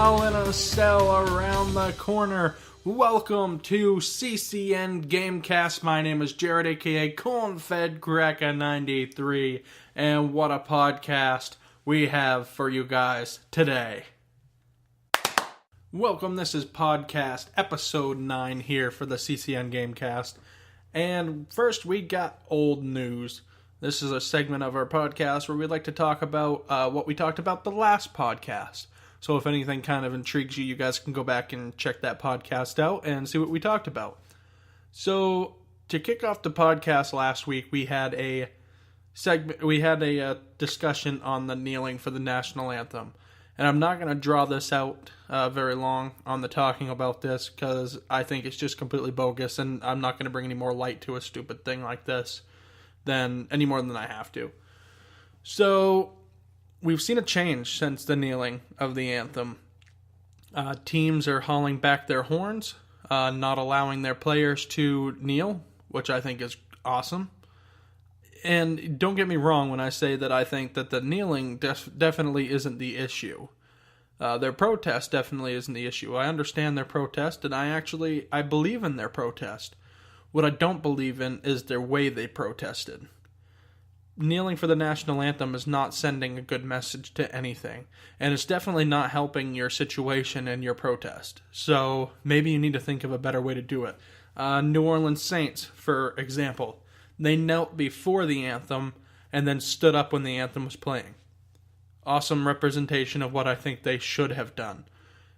Hell in a Cell around the corner. Welcome to CCN GameCast. My name is Jared, aka Cornfed Cracker 93, and what a podcast we have for you guys today. Welcome, this is podcast episode 9 here for the CCN GameCast. And first we got old news. This is a segment of our podcast where we'd like to talk about what we talked about the last podcast. So if anything kind of intrigues you, you guys can go back and check that podcast out and see what we talked about. So to kick off the podcast last week, we had a discussion on the kneeling for the national anthem. And I'm not going to draw this out very long on the talking about this because I think it's just completely bogus and I'm not going to bring any more light to a stupid thing like this any more than I have to. So we've seen a change since the kneeling of the anthem. Teams are hauling back their horns, not allowing their players to kneel, which I think is awesome. And don't get me wrong when I say that I think that the kneeling definitely isn't the issue. Their protest definitely isn't the issue. I understand their protest, and I believe in their protest. What I don't believe in is their way they protested. Kneeling for the national anthem is not sending a good message to anything, and it's definitely not helping your situation and your protest. So maybe you need to think of a better way to do it. New Orleans Saints, for example, they knelt before the anthem and then stood up when the anthem was playing. Awesome representation of what I think they should have done.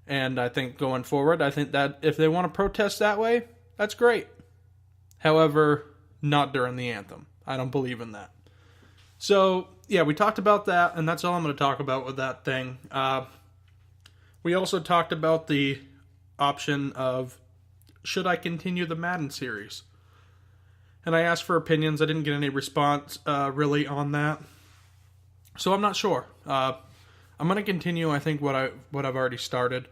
And I think going forward, I think that if they want to protest that way, that's great. However, not during the anthem. I don't believe in that. So, yeah, we talked about that, and that's all I'm going to talk about with that thing. We also talked about the option of, should I continue the Madden series? And I asked for opinions. I didn't get any response, really, on that. So I'm not sure. I'm going to continue, I think, what I've already started,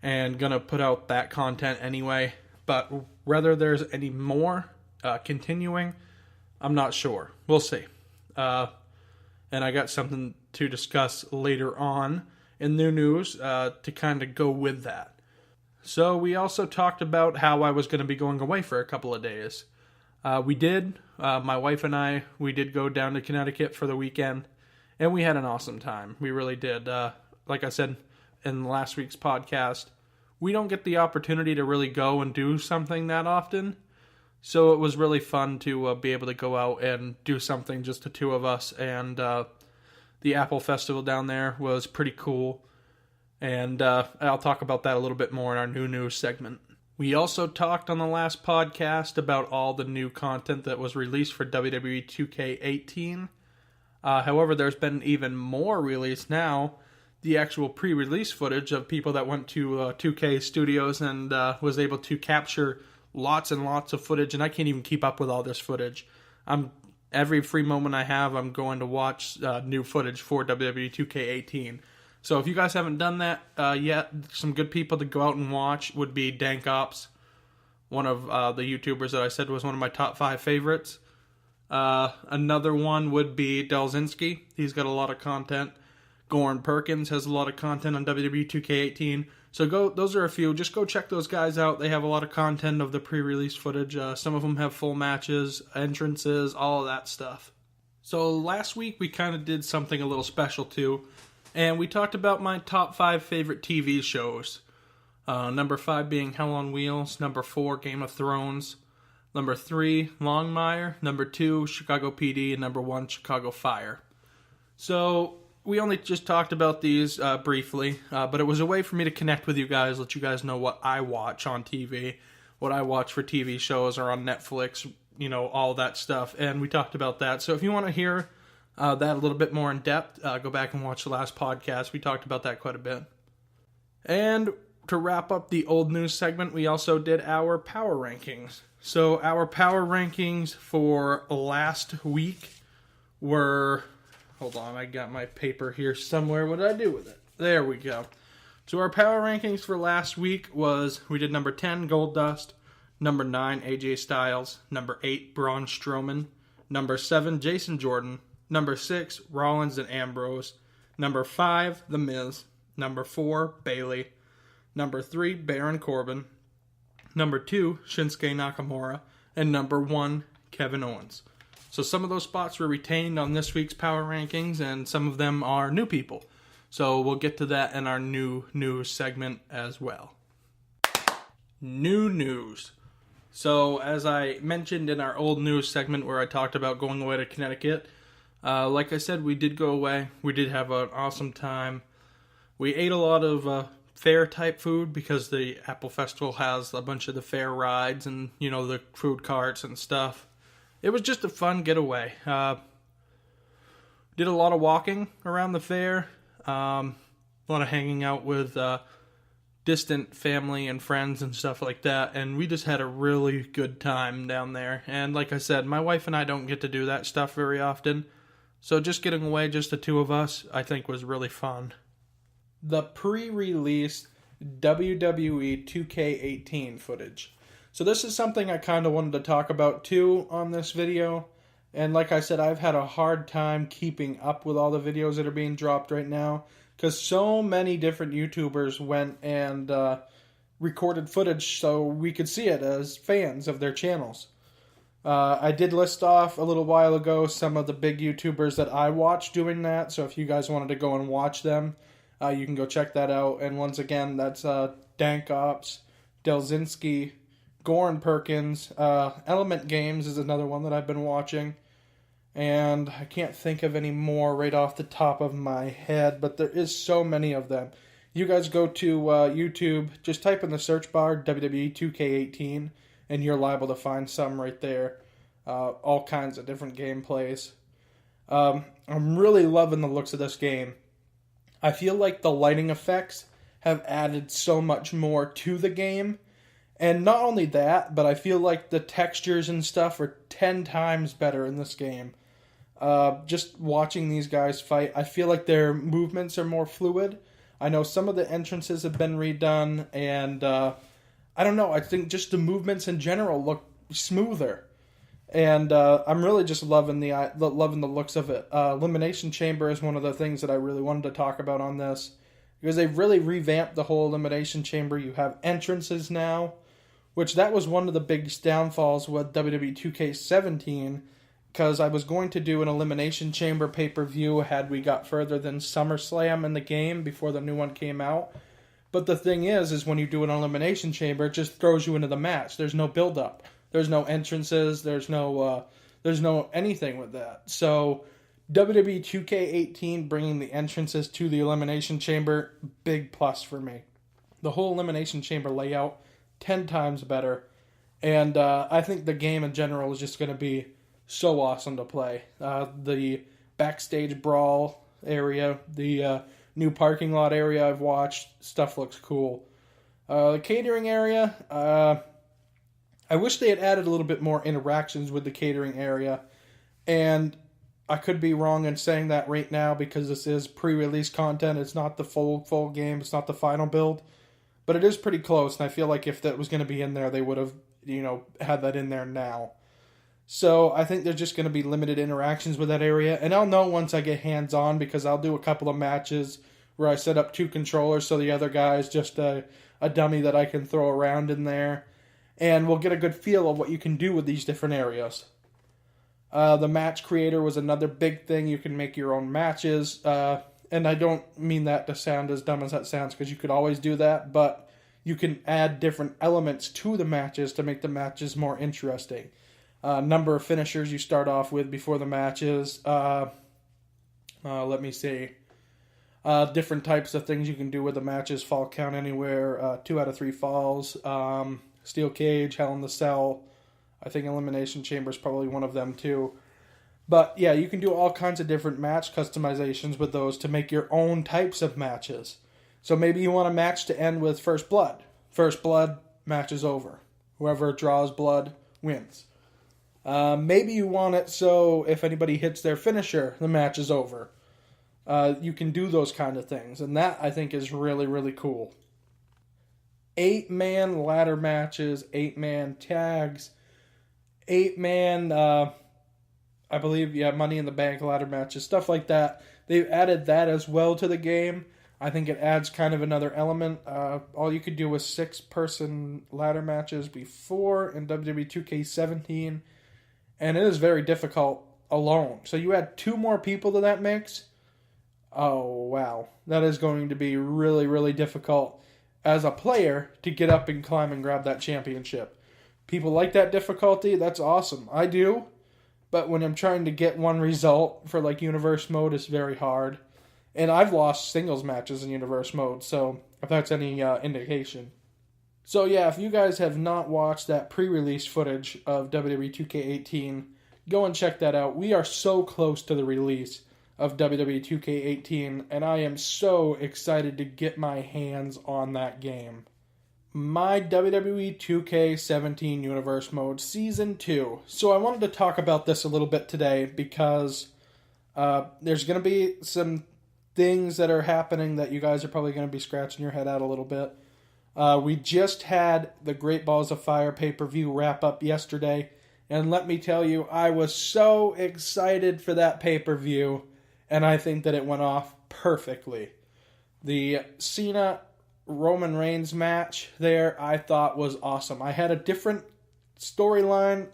and going to put out that content anyway. But whether there's any more continuing, I'm not sure. We'll see. And I got something to discuss later on in new news to kind of go with that. So we also talked about how I was going to be going away for a couple of days. We did. My wife and I, we did go down to Connecticut for the weekend, and we had an awesome time. We really did. Like I said in last week's podcast, we don't get the opportunity to really go and do something that often. So it was really fun to be able to go out and do something, just the two of us. And the Apple Festival down there was pretty cool. And I'll talk about that a little bit more in our new news segment. We also talked on the last podcast about all the new content that was released for WWE 2K18. However, there's been even more released now. The actual pre-release footage of people that went to 2K Studios and was able to capture lots and lots of footage, and I can't even keep up with all this footage. Every free moment I have, I'm going to watch new footage for WWE 2K18. So if you guys haven't done that yet, some good people to go out and watch would be Dank Ops, one of the YouTubers that I said was one of my top 5 favorites. Another one would be Delzinski. He's got a lot of content. Goran Perkins has a lot of content on WWE 2K18. So those are a few. Just go check those guys out. They have a lot of content of the pre-release footage. Some of them have full matches, entrances, all of that stuff. So last week we kind of did something a little special too. And we talked about my top 5 favorite TV shows. Number 5 being Hell on Wheels. Number 4, Game of Thrones. Number 3, Longmire. Number 2, Chicago PD. And number 1, Chicago Fire. So we only just talked about these briefly, but it was a way for me to connect with you guys, let you guys know what I watch on TV, what I watch for TV shows or on Netflix, all that stuff, and we talked about that. So if you want to hear that a little bit more in depth, go back and watch the last podcast. We talked about that quite a bit. And to wrap up the old news segment, we also did our power rankings. So our power rankings for last week were... Hold on, I got my paper here somewhere. What did I do with it? There we go. So our power rankings for last week was, we did number 10, Goldust, number 9, AJ Styles, number 8, Braun Strowman, number 7, Jason Jordan, number 6, Rollins and Ambrose, number 5, The Miz, Number 4, Bailey. Number 3, Baron Corbin. Number 2, Shinsuke Nakamura. And number 1, Kevin Owens. So some of those spots were retained on this week's Power Rankings, and some of them are new people. So we'll get to that in our new news segment as well. New news. So as I mentioned in our old news segment where I talked about going away to Connecticut, like I said, we did go away. We did have an awesome time. We ate a lot of fair type food because the Apple Festival has a bunch of the fair rides and, the food carts and stuff. It was just a fun getaway. Did a lot of walking around the fair. A lot of hanging out with distant family and friends and stuff like that. And we just had a really good time down there. And like I said, my wife and I don't get to do that stuff very often. So just getting away, just the two of us, I think was really fun. The pre-release WWE 2K18 footage. So this is something I kind of wanted to talk about too on this video. And like I said, I've had a hard time keeping up with all the videos that are being dropped right now, because so many different YouTubers went and recorded footage so we could see it as fans of their channels. I did list off a little while ago some of the big YouTubers that I watch doing that, so if you guys wanted to go and watch them, you can go check that out. And once again, that's Dank Ops, Delzinski, Goran Perkins, Element Games is another one that I've been watching. And I can't think of any more right off the top of my head, but there is so many of them. You guys go to YouTube, just type in the search bar WWE 2K18, and you're liable to find some right there. All kinds of different gameplays. I'm really loving the looks of this game. I feel like the lighting effects have added so much more to the game. And not only that, but I feel like the textures and stuff are 10 times better in this game. Just watching these guys fight, I feel like their movements are more fluid. I know some of the entrances have been redone, and I don't know, I think just the movements in general look smoother. And I'm really just loving the looks of it. Elimination Chamber is one of the things that I really wanted to talk about on this, because they've really revamped the whole Elimination Chamber. You have entrances now, which that was one of the biggest downfalls with WWE 2K17, because I was going to do an Elimination Chamber pay-per-view had we got further than SummerSlam in the game before the new one came out. But the thing is when you do an Elimination Chamber, it just throws you into the match. There's no build-up. There's no entrances. There's no anything with that. So WWE 2K18 bringing the entrances to the Elimination Chamber, big plus for me. The whole Elimination Chamber layout, 10 times better. And I think the game in general is just going to be so awesome to play. The backstage brawl area, the new parking lot area I've watched, stuff looks cool. The catering area, I wish they had added a little bit more interactions with the catering area. And I could be wrong in saying that right now because this is pre-release content. It's not the full game. It's not the final build. But it is pretty close, and I feel like if that was going to be in there, they would have, had that in there now. So I think there's just going to be limited interactions with that area. And I'll know once I get hands-on, because I'll do a couple of matches where I set up 2 controllers so the other guy's just a dummy that I can throw around in there. And we'll get a good feel of what you can do with these different areas. The match creator was another big thing. You can make your own matches. And I don't mean that to sound as dumb as that sounds, because you could always do that. But you can add different elements to the matches to make the matches more interesting. Number of finishers you start off with before the matches. Let me see. Different types of things you can do with the matches. Fall count anywhere. 2 out of 3 falls. Steel cage, Hell in the Cell. I think Elimination Chamber is probably one of them too. But yeah, you can do all kinds of different match customizations with those to make your own types of matches. So maybe you want a match to end with First Blood. First Blood, match is over. Whoever draws blood wins. Maybe you want it so if anybody hits their finisher, the match is over. You can do those kind of things. And that, I think, is really, really cool. 8-man ladder matches, 8-man tags, 8-man, I believe, Money in the Bank ladder matches, stuff like that. They've added that as well to the game. I think it adds kind of another element. All you could do was 6-person ladder matches before in WWE 2K17, and it is very difficult alone. So you add 2 more people to that mix. Oh, wow. That is going to be really, really difficult as a player to get up and climb and grab that championship. People like that difficulty. That's awesome. I do. But when I'm trying to get one result for like universe mode, it's very hard. And I've lost singles matches in universe mode, so if that's any indication. So yeah, if you guys have not watched that pre-release footage of WWE 2K18, go and check that out. We are so close to the release of WWE 2K18, and I am so excited to get my hands on that game. My WWE 2K17 Universe Mode Season 2. So I wanted to talk about this a little bit today because there's going to be some things that are happening that you guys are probably going to be scratching your head out a little bit. We just had the Great Balls of Fire pay-per-view wrap up yesterday, and let me tell you, I was so excited for that pay-per-view, and I think that it went off perfectly. The Cena Roman Reigns match there, I thought was awesome. I had a different storyline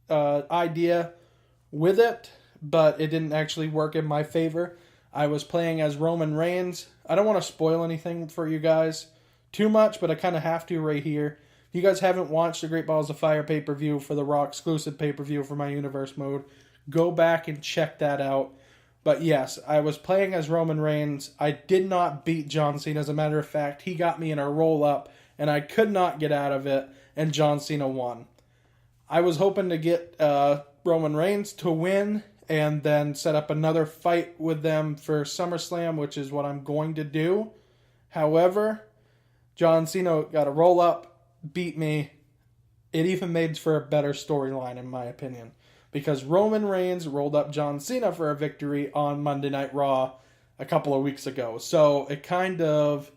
idea with it, but it didn't actually work in my favor. I was playing as Roman Reigns. I don't want to spoil anything for you guys too much, but I kind of have to right here. If you guys haven't watched the Great Balls of Fire pay-per-view for the Raw exclusive pay-per-view for my Universe mode, go back and check that out. But yes, I was playing as Roman Reigns. I did not beat John Cena. As a matter of fact, he got me in a roll-up, and I could not get out of it, and John Cena won. I was hoping to get Roman Reigns to win, and then set up another fight with them for SummerSlam, which is what I'm going to do. However, John Cena got a roll-up, beat me. It even made for a better storyline, in my opinion, because Roman Reigns rolled up John Cena for a victory on Monday Night Raw a couple of weeks ago. So it kind of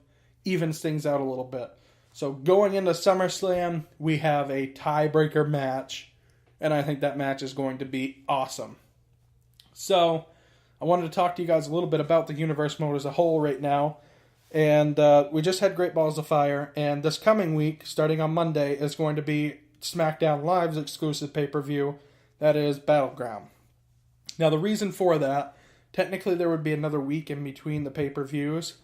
evens things out a little bit. So going into SummerSlam, we have a tiebreaker match, and I think that match is going to be awesome. So I wanted to talk to you guys a little bit about the Universe mode as a whole right now. And we just had Great Balls of Fire, and this coming week, starting on Monday, is going to be SmackDown Live's exclusive pay-per-view. That is Battleground. Now, the reason for that, technically there would be another week in between the pay-per-views,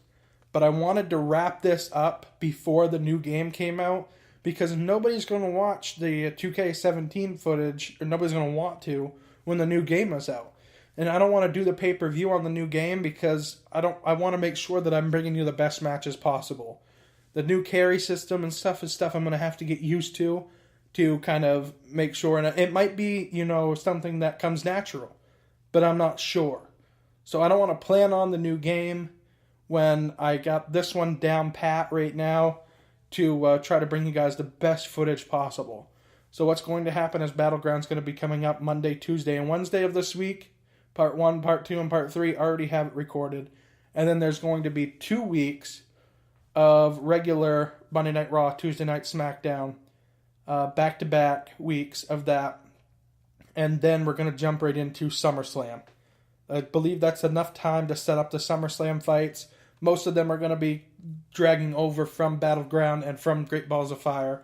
but I wanted to wrap this up before the new game came out, because nobody's going to watch the 2K17 footage, or nobody's going to want to, when the new game is out. And I don't want to do the pay-per-view on the new game because I want to make sure that I'm bringing you the best matches possible. The new carry system and stuff is stuff I'm going to have to get used to kind of make sure. And it might be, something that comes natural, but I'm not sure. So I don't want to plan on the new game when I got this one down pat right now to try to bring you guys the best footage possible. So what's going to happen is Battleground's going to be coming up Monday, Tuesday, and Wednesday of this week. Part 1, Part 2, and Part 3 already have it recorded. And then there's going to be 2 weeks of regular Monday Night Raw, Tuesday Night SmackDown, back-to-back weeks of that. And then we're going to jump right into SummerSlam. I believe that's enough time to set up the SummerSlam fights. Most of them are going to be dragging over from Battleground and from Great Balls of Fire.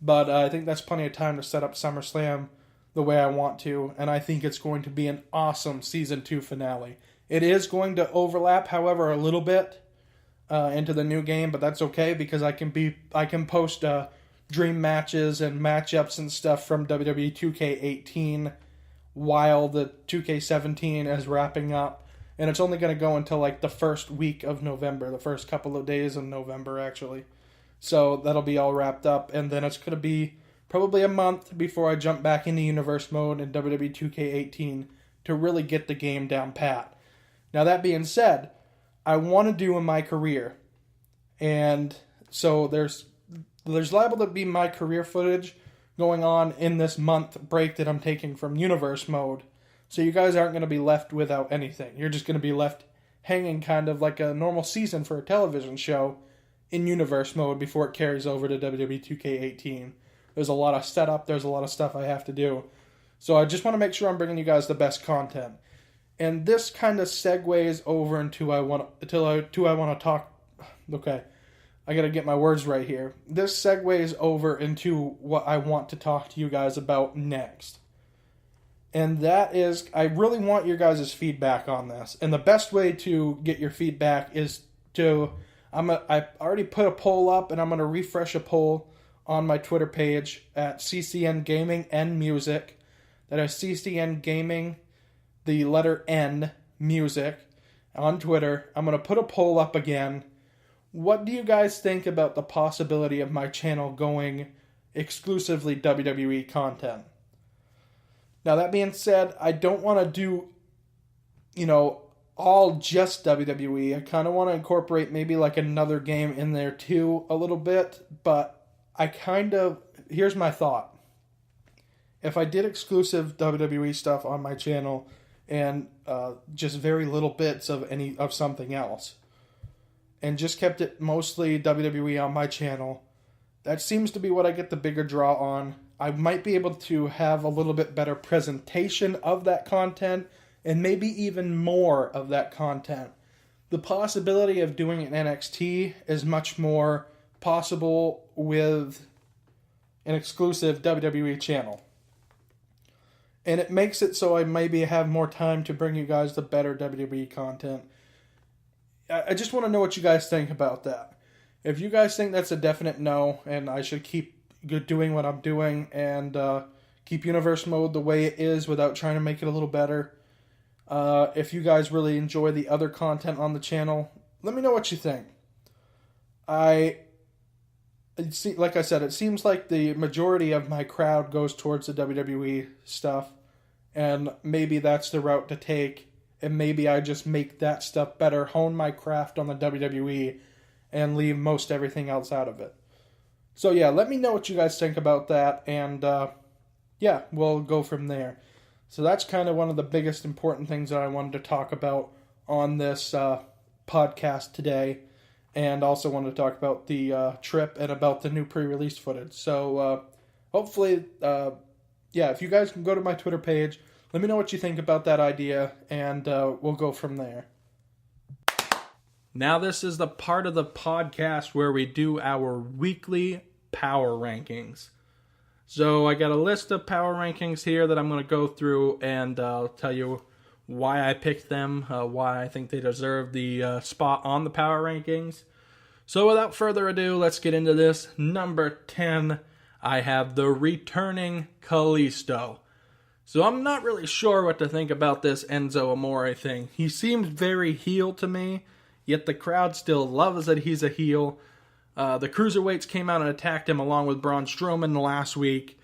But I think that's plenty of time to set up SummerSlam the way I want to, and I think it's going to be an awesome Season 2 finale. It is going to overlap, however, a little bit into the new game, but that's okay because I can post dream matches and matchups and stuff from WWE 2K18 while the 2K17 is wrapping up, and it's only going to go until like the first week of November, the first couple of days of November actually. So that'll be all wrapped up, and then it's going to be probably a month before I jump back into Universe mode in WWE 2K18 to really get the game down pat. Now that being said, I want to do in my career, and so there's liable to be my career footage going on in this month break that I'm taking from Universe mode, so you guys aren't going to be left without anything. You're just going to be left hanging kind of like a normal season for a television show in Universe mode before it carries over to WWE 2K18. There's a lot of setup. There's a lot of stuff I have to do. So I just want to make sure I'm bringing you guys the best content. And this kind of segues over into I want to talk. Okay, I gotta get my words right here. This segues over into what I want to talk to you guys about next. And that is, I really want your guys' feedback on this. And the best way to get your feedback is I already put a poll up, and I'm going to refresh a poll on my Twitter page at CCN Gaming and Music. That is CCN Gaming, the letter N, Music, on Twitter. I'm going to put a poll up again. What do you guys think about the possibility of my channel going exclusively WWE content? Now, that being said, I don't want to do, all just WWE. I kind of want to incorporate maybe like another game in there too a little bit, but here's my thought. If I did exclusive WWE stuff on my channel and just very little bits of something else, and just kept it mostly WWE on my channel, that seems to be what I get the bigger draw on. I might be able to have a little bit better presentation of that content, and maybe even more of that content. The possibility of doing an NXT is much more possible with an exclusive WWE channel. And it makes it so I maybe have more time to bring you guys the better WWE content. I just want to know what you guys think about that. If you guys think that's a definite no, and I should keep doing what I'm doing and keep Universe Mode the way it is without trying to make it a little better. If you guys really enjoy the other content on the channel, let me know what you think. Like I said, it seems like the majority of my crowd goes towards the WWE stuff, and maybe that's the route to take, and maybe I just make that stuff better, hone my craft on the WWE, and leave most everything else out of it. So yeah, let me know what you guys think about that, and we'll go from there. So that's kind of one of the biggest important things that I wanted to talk about on this podcast today, and also wanted to talk about the trip and about the new pre-release footage. So hopefully, if you guys can go to my Twitter page, let me know what you think about that idea, and we'll go from there. Now this is the part of the podcast where we do our weekly power rankings. So I got a list of power rankings here that I'm going to go through, and I'll tell you why I picked them, why I think they deserve the spot on the power rankings. So without further ado, let's get into this. Number 10, I have the returning Kalisto. So I'm not really sure what to think about this Enzo Amore thing. He seems very heel to me, yet the crowd still loves that he's a heel. The Cruiserweights came out and attacked him along with Braun Strowman last week.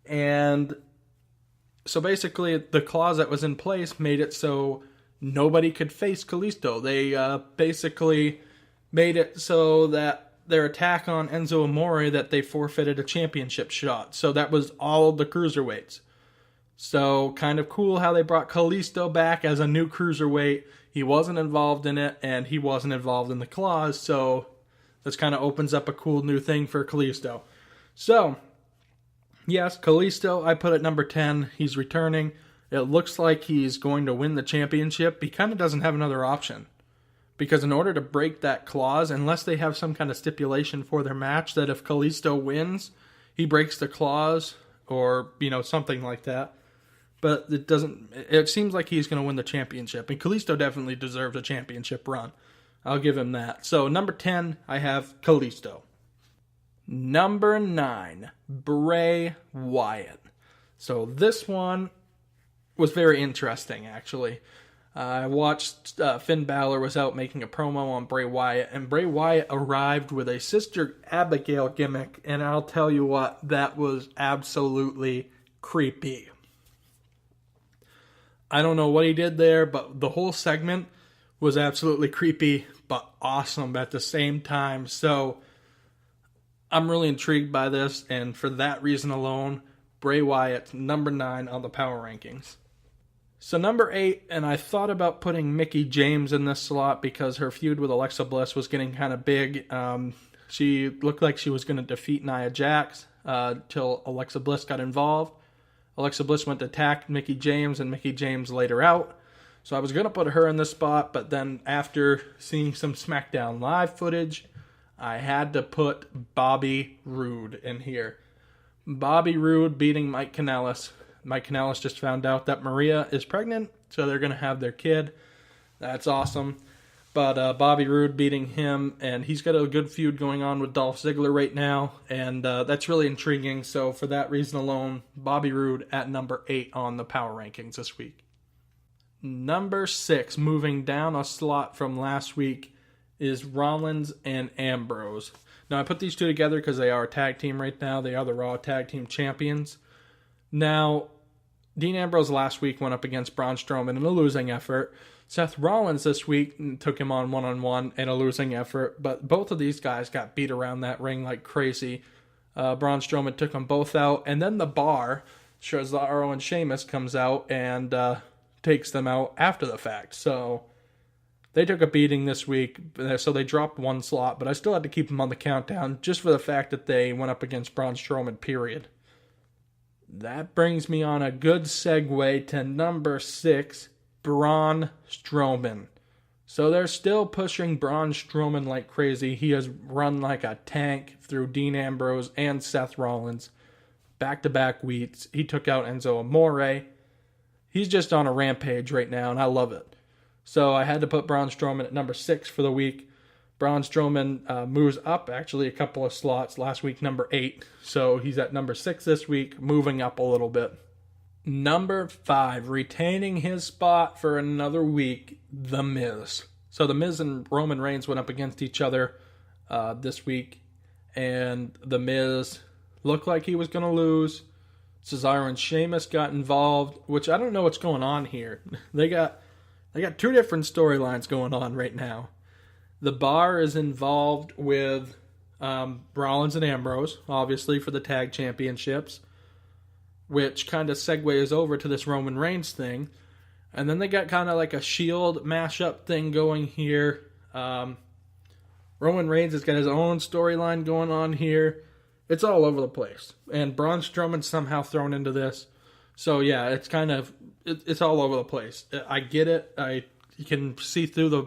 And so basically the clause that was in place made it so nobody could face Kalisto. They basically made it so that their attack on Enzo Amore, that they forfeited a championship shot. So that was all the Cruiserweights. So kind of cool how they brought Kalisto back as a new Cruiserweight. He wasn't involved in it, and he wasn't involved in the clause, so this kind of opens up a cool new thing for Kalisto. So, yes, Kalisto, I put at number 10. He's returning. It looks like he's going to win the championship. He kind of doesn't have another option. Because in order to break that clause, unless they have some kind of stipulation for their match that if Kalisto wins, he breaks the clause, or, something like that. But it seems like he's going to win the championship. And Kalisto definitely deserves a championship run. I'll give him that. So, number 10, I have Kalisto. Number 9, Bray Wyatt. So, this one was very interesting, actually. I watched Finn Balor was out making a promo on Bray Wyatt, and Bray Wyatt arrived with a Sister Abigail gimmick, and I'll tell you what, that was absolutely creepy. I don't know what he did there, but the whole segment was absolutely creepy, but awesome at the same time. So I'm really intrigued by this, and for that reason alone, Bray Wyatt, number 9 on the power rankings. So number 8, and I thought about putting Mickie James in this slot because her feud with Alexa Bliss was getting kind of big. She looked like she was going to defeat Nia Jax till Alexa Bliss got involved. Alexa Bliss went to attack Mickie James, and Mickie James laid her out. So I was going to put her in this spot, but then after seeing some SmackDown Live footage, I had to put Bobby Roode in here. Bobby Roode beating Mike Kanellis. Mike Kanellis just found out that Maria is pregnant, so they're going to have their kid. That's awesome. But Bobby Roode beating him, and he's got a good feud going on with Dolph Ziggler right now, and that's really intriguing. So for that reason alone, Bobby Roode at number 8 on the power rankings this week. Number 6, moving down a slot from last week, is Rollins and Ambrose. Now, I put these two together because they are a tag team right now. They are the Raw Tag Team Champions. Now, Dean Ambrose last week went up against Braun Strowman in a losing effort. Seth Rollins this week took him on one-on-one in a losing effort, but both of these guys got beat around that ring like crazy. Braun Strowman took them both out, and then the Bar, Cesaro and Sheamus, comes out and takes them out after the fact. So they took a beating this week, so they dropped one slot, but I still had to keep them on the countdown just for the fact that they went up against Braun Strowman, period. That brings me on a good segue to number 6, Braun Strowman. So they're still pushing Braun Strowman like crazy. He has run like a tank through Dean Ambrose and Seth Rollins. Back-to-back weeks. He took out Enzo Amore. He's just on a rampage right now, and I love it. So I had to put Braun Strowman at number 6 for the week. Braun Strowman moves up actually a couple of slots. Last week, number 8. So he's at number 6 this week, moving up a little bit. Number 5, retaining his spot for another week, The Miz. So The Miz and Roman Reigns went up against each other this week, and The Miz looked like he was going to lose. Cesaro and Sheamus got involved, which I don't know what's going on here. They got 2 different storylines going on right now. The Bar is involved with Rollins and Ambrose, obviously, for the tag championships, which kind of segues over to this Roman Reigns thing. And then they got kind of like a Shield mashup thing going here. Roman Reigns has got his own storyline going on here. It's all over the place. And Braun Strowman's somehow thrown into this. So yeah, it's kind of, it's all over the place. I get it. You can see through the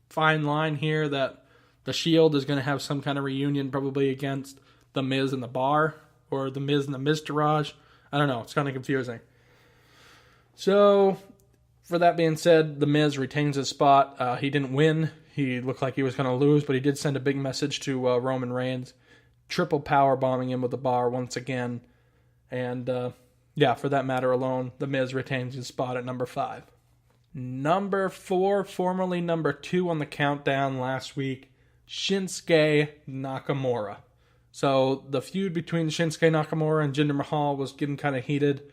fine line here that the Shield is going to have some kind of reunion probably against The Miz and the Bar, or The Miz and the Miztourage. I don't know. It's kind of confusing. So, for that being said, The Miz retains his spot. He didn't win. He looked like he was going to lose, but he did send a big message to Roman Reigns. Triple power bombing him with the Bar once again. And, yeah, for that matter alone, The Miz retains his spot at number 5. Number 4, formerly number 2 on the countdown last week, Shinsuke Nakamura. So the feud between Shinsuke Nakamura and Jinder Mahal was getting kind of heated.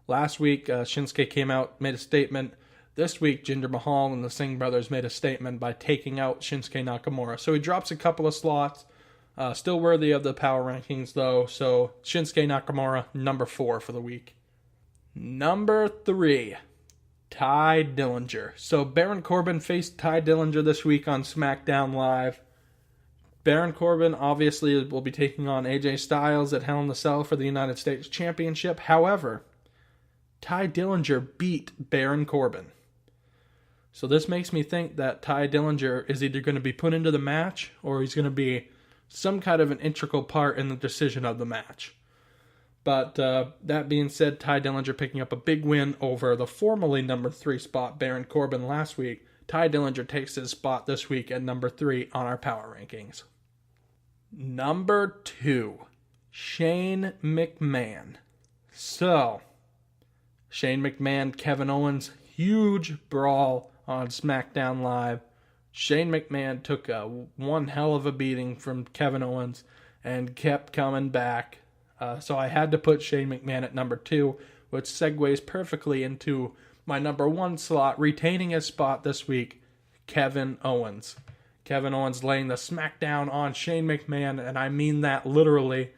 Last week, Shinsuke came out, made a statement. This week, Jinder Mahal and the Singh brothers made a statement by taking out Shinsuke Nakamura. So he drops a couple of slots. Still worthy of the power rankings, though. So Shinsuke Nakamura, number 4 for the week. Number 3, Ty Dillinger. So Baron Corbin faced Ty Dillinger this week on SmackDown Live. Baron Corbin obviously will be taking on AJ Styles at Hell in the Cell for the United States Championship. However, Ty Dillinger beat Baron Corbin. So this makes me think that Ty Dillinger is either going to be put into the match or he's going to be some kind of an integral part in the decision of the match. But that being said, Ty Dillinger picking up a big win over the formerly number 3 spot, Baron Corbin, last week. Ty Dillinger takes his spot this week at number 3 on our power rankings. Number 2, Shane McMahon. So, Shane McMahon, Kevin Owens, huge brawl on SmackDown Live. Shane McMahon took one hell of a beating from Kevin Owens and kept coming back. So I had to put Shane McMahon at number 2, which segues perfectly into my number 1 slot, retaining his spot this week, Kevin Owens. Kevin Owens laying the smackdown on Shane McMahon, and I mean that literally.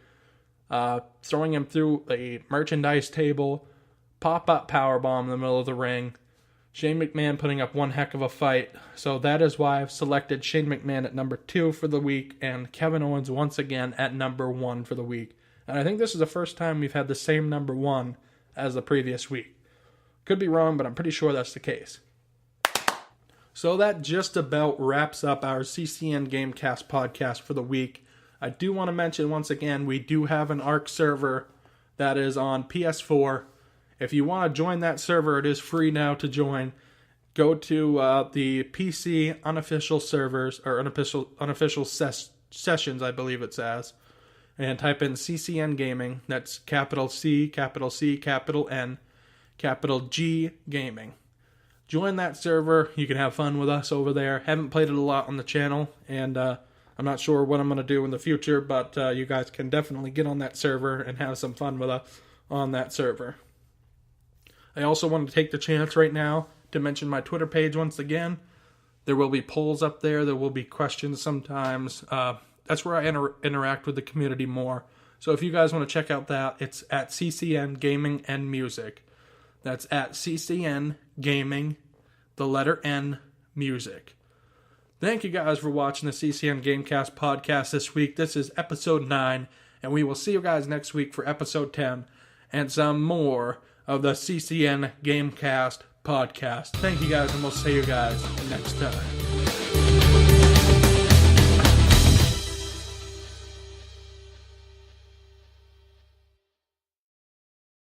Throwing him through a merchandise table, pop-up powerbomb in the middle of the ring. Shane McMahon putting up one heck of a fight. So that is why I've selected Shane McMahon at number 2 for the week, and Kevin Owens once again at number 1 for the week. And I think this is the first time we've had the same number 1 as the previous week. Could be wrong, but I'm pretty sure that's the case. So that just about wraps up our CCN GameCast podcast for the week. I do want to mention once again, we do have an ARC server that is on PS4. If you want to join that server, it is free now to join. Go to the PC unofficial servers, or unofficial sessions, I believe it says, and type in CCN Gaming. That's capital C, capital N, capital G Gaming. Join that server. You can have fun with us over there. Haven't played it a lot on the channel, and I'm not sure what I'm going to do in the future, but you guys can definitely get on that server and have some fun with us on that server. I also want to take the chance right now to mention my Twitter page once again. There will be polls up there. There will be questions sometimes. That's where I interact with the community more. So if you guys want to check out that, it's at CCN Gaming and Music. That's at CCN Gaming, the letter N, Music. Thank you guys for watching the CCN Gamecast podcast this week. This is episode 9, and we will see you guys next week for episode 10 and some more of the CCN Gamecast podcast. Thank you guys, and we'll see you guys next time.